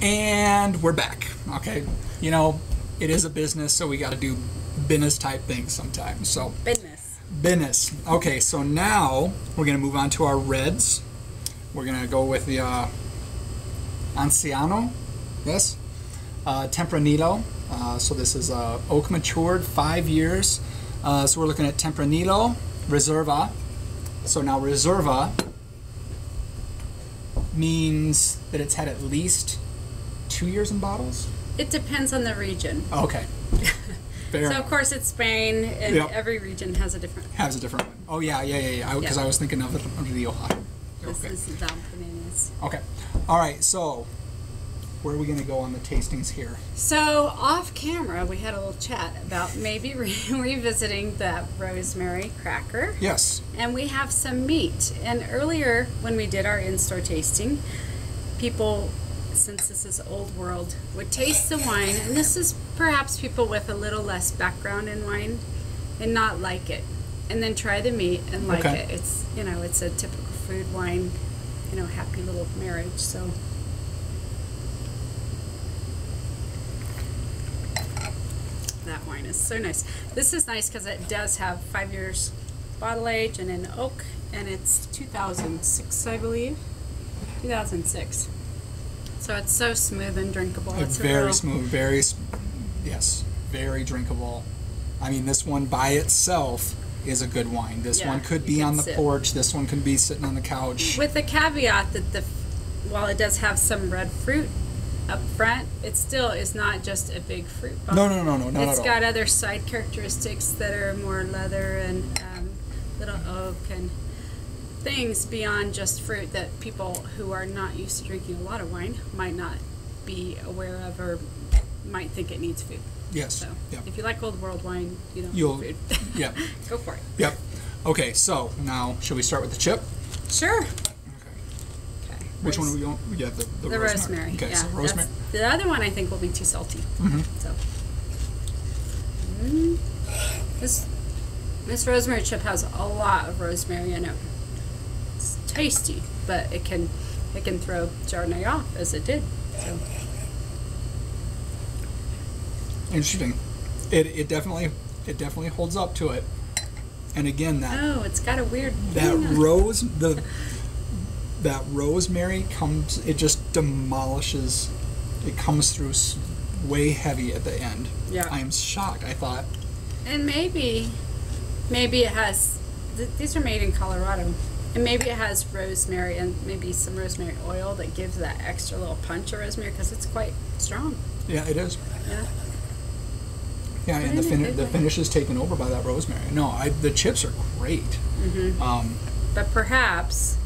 And we're back. Okay, you know, it is a business, so we got to do business type things sometimes. So business. Okay, so now we're gonna move on to our reds. We're gonna go with the Anciano, yes, Tempranillo. So this is oak matured, 5 years. So we're looking at Tempranillo, Reserva. So now Reserva means that it's had at least 2 years in bottles? It depends on the region. Okay. Fair. So of course it's Spain, and every region has a different. Has a different one. Oh yeah. Because I was thinking of it under the Ohio. This is the bananas. Okay. All right. So where are we going to go on the tastings here? So off camera, we had a little chat about maybe revisiting the rosemary cracker. Yes. And we have some meat. And earlier when we did our in-store tasting, people, since this is old world, would taste the wine, and this is perhaps people with a little less background in wine, and not like it, and then try the meat and like it. It's, you know, it's a typical food wine, you know, happy little marriage. So that wine is so nice. This is nice because it does have 5 years bottle age and in oak, and it's 2006, I believe. 2006. So it's so smooth and drinkable. It's very smooth, very drinkable. I mean, this one by itself is a good wine. This one could be on the porch. This one could be sitting on the couch. With the caveat that while it does have some red fruit up front, it still is not just a big fruit bomb. No, not at all. It's got other side characteristics that are more leather and little oak and things beyond just fruit that people who are not used to drinking a lot of wine might not be aware of, or might think it needs food. Yes. So if you like old world wine, you don't need food. Yeah. Go for it. Yep. Okay, so now should we start with the chip? Sure. Okay. Which one are we going? Yeah, the rosemary. Okay, so rosemary. The other one I think will be too salty. So this rosemary chip has a lot of rosemary in it. It's tasty, but it can throw Chardonnay off, as it did. So interesting. It definitely holds up to it. And again, it's got a weird that rosemary comes. It just demolishes. It comes through way heavy at the end. Yeah. I am shocked. I thought. And maybe it has. These are made in Colorado. And maybe it has rosemary and maybe some rosemary oil that gives that extra little punch of rosemary, because it's quite strong. Yeah, it is. Yeah. Yeah, and the finish is taken over by that rosemary. No, the chips are great. But perhaps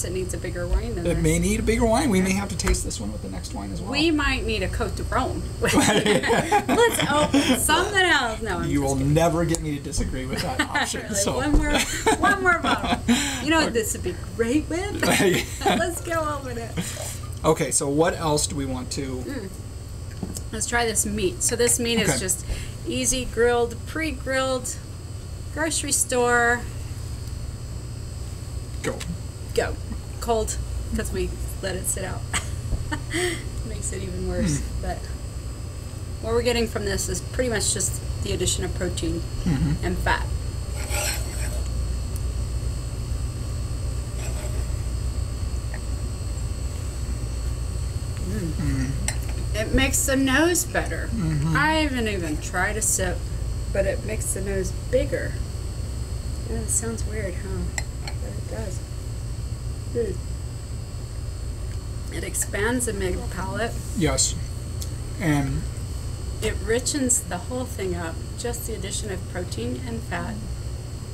it needs a bigger wine than this. It may need a bigger wine. We may have to taste this one with the next wine as well. We might need a Cote de Rhone. Let's open something else. No, you will never get me to disagree with that option. Really, so one more bottle. You know what this would be great with? Let's go open it. Okay, so what else do we want to? Let's try this meat. So this meat is just easy grilled, pre-grilled, grocery store. Go. Cold, because we let it sit out. Makes it even worse. But what we're getting from this is pretty much just the addition of protein and fat. It makes the nose better. I haven't even tried a sip, but it makes the nose bigger. Yeah, it sounds weird, huh? But it does. It expands the mid palate. Yes. And it richens the whole thing up. Just the addition of protein and fat.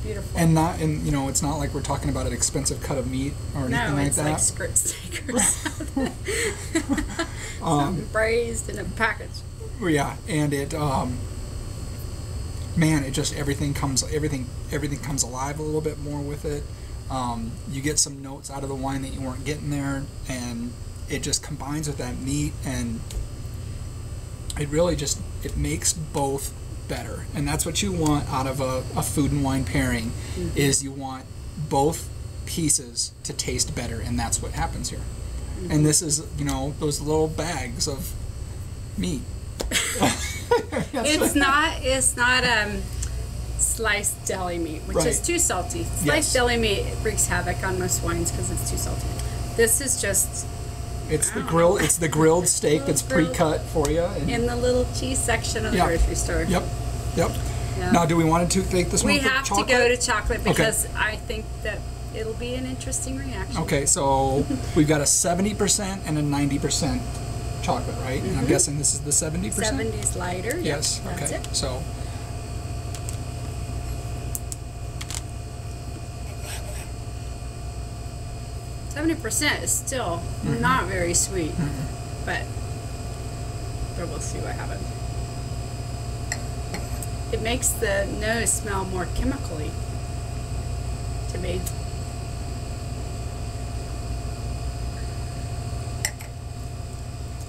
Beautiful. And you know, it's not like we're talking about an expensive cut of meat or anything like that. No, it's like skirt steak or something. Something braised in a package. Yeah, and it man, it just everything comes alive a little bit more with it. You get some notes out of the wine that you weren't getting there, and it just combines with that meat, and it really just makes both better. And that's what you want out of a food and wine pairing, is you want both pieces to taste better, and that's what happens here. and this is, you know, those little bags of meat. It's not sliced deli meat, which Right. is too salty. Sliced Yes. deli meat wreaks havoc on most wines because it's too salty. This is just It's the I don't grill. know. It's the grilled steak that's Grilled- pre-cut for you. And, in the little cheese section of the Yeah. grocery store. Yep. Yep. Yeah. Now, do we want to take this one We for have chocolate? to go to chocolate because I think that it'll be an interesting reaction. Okay, so we've got a 70% and a 90% chocolate, right? And I'm guessing this is the 70%? 70's lighter. Yes, Yep, that's okay. it. So, %70 is still not very sweet, but we'll see what happens. It makes the nose smell more chemically to me.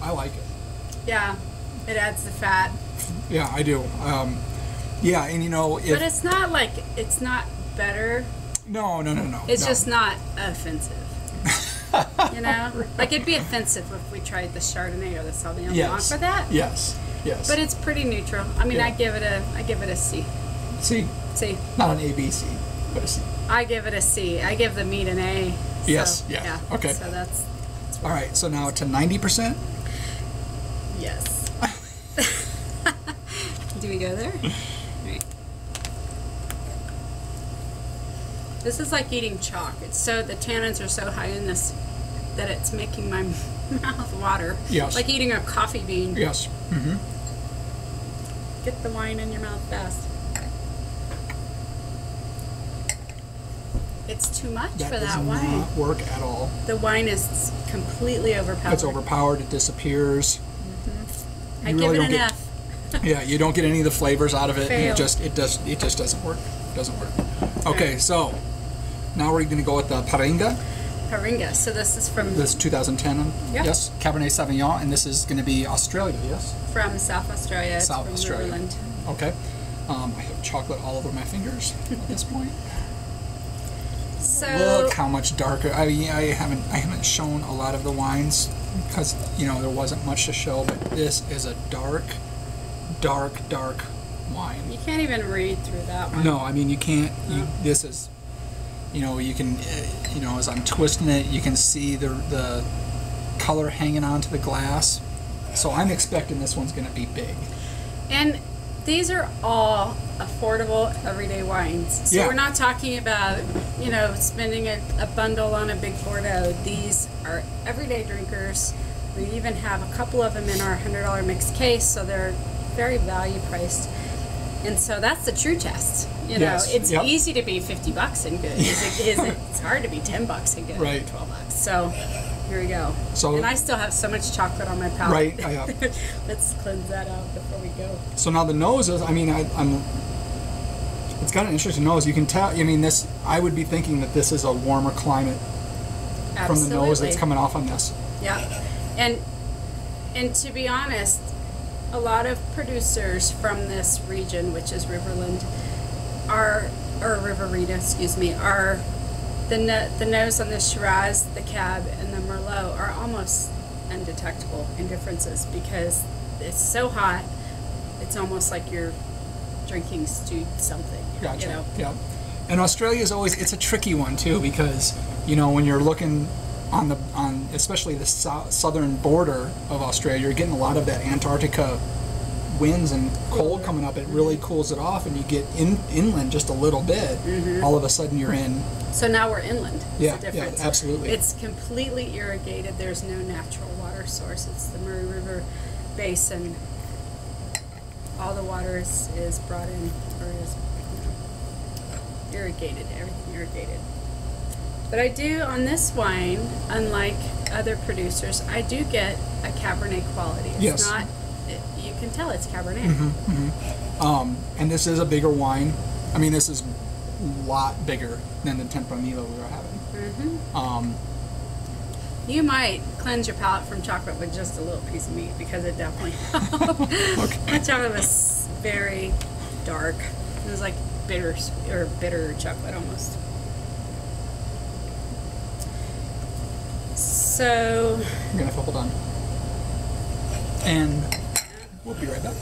I like it. Yeah, it adds the fat, Yeah, I do. Yeah, and you know, if... but it's not like it's not better. No. It's no. just not offensive. You know, like it'd be offensive if we tried the Chardonnay or the Sauvignon Blanc for that. Yes. But it's pretty neutral. I mean, Yeah. I give it a C. C. C. Not an ABC, but a C. I give it a C. I give the meat an A. So, Yes, yeah, okay. So that's All right, so now to 90%? yes. Do we go there? Right. This is like eating chalk. It's so the tannins are so high in this that it's making my mouth water. Yes. Like eating a coffee bean. Yes. Mm-hmm. Get the wine in your mouth fast. It's too much That for does that wine. not work at all. The wine is completely overpowered. It's overpowered. It disappears. I You give really it don't an get- F. Yeah, you don't get any of the flavors out of it. And Fail. it just doesn't work. Doesn't work. Okay, so now we're going to go with the Paringa. Paringa. So this is from This 2010. Yeah. Yes, Cabernet Sauvignon, and this is going to be Australia. Yes. South Australia. It's South from Australia. Riverland. Okay. I have chocolate all over my fingers at this point. So Look how much darker. I haven't shown a lot of the wines because there wasn't much to show, but this is a dark wine. you can't even read through that one. No, I mean you can't. No. This is, you can, as I'm twisting it, you can see the color hanging onto the glass. So I'm expecting this one's going to be big. And these are all affordable everyday wines. So Yeah. we're not talking about, spending a bundle on a big Bordeaux. These are everyday drinkers. We even have a couple of them in our $100 mixed case, so they're very value priced. And so that's the true test. Yes. It's Yep. easy to be $50 and good. It's hard to be $10 and good. Right. $12. So here we go. So- and I still have so much chocolate on my palate. Right, I have. Let's cleanse that out before we go. So now the nose is. It's got an interesting nose. You can tell. I would be thinking that this is a warmer climate from the nose that's coming off on this. Yeah, and to be honest, a lot of producers from this region, which is Riverland, or Riverina, are the nose on the Shiraz, the Cab, and the Merlot are almost undetectable in differences because it's so hot. It's almost like you're drinking stewed something. Gotcha. Yeah. And Australia is it's a tricky one too because when you're looking on especially the southern border of Australia, you're getting a lot of that Antarctica winds and cold coming up. It really cools it off, and you get inland just a little bit. All of a sudden, you're in. So now we're inland. Yeah, It's the difference. yeah, absolutely. It's completely irrigated. There's no natural water source. It's the Murray River Basin. All the water is brought in or is irrigated. Everything irrigated. But I do on this wine, unlike other producers, I do get a Cabernet quality. It's Yes. not. You can tell it's Cabernet. And this is a bigger wine. This is a lot bigger than the Tempranillo we were having. You might cleanse your palate from chocolate with just a little piece of meat because it definitely helped. Okay. My chocolate was very dark. It was like bitter chocolate almost. So You're gonna have to hold on. And we'll be right back.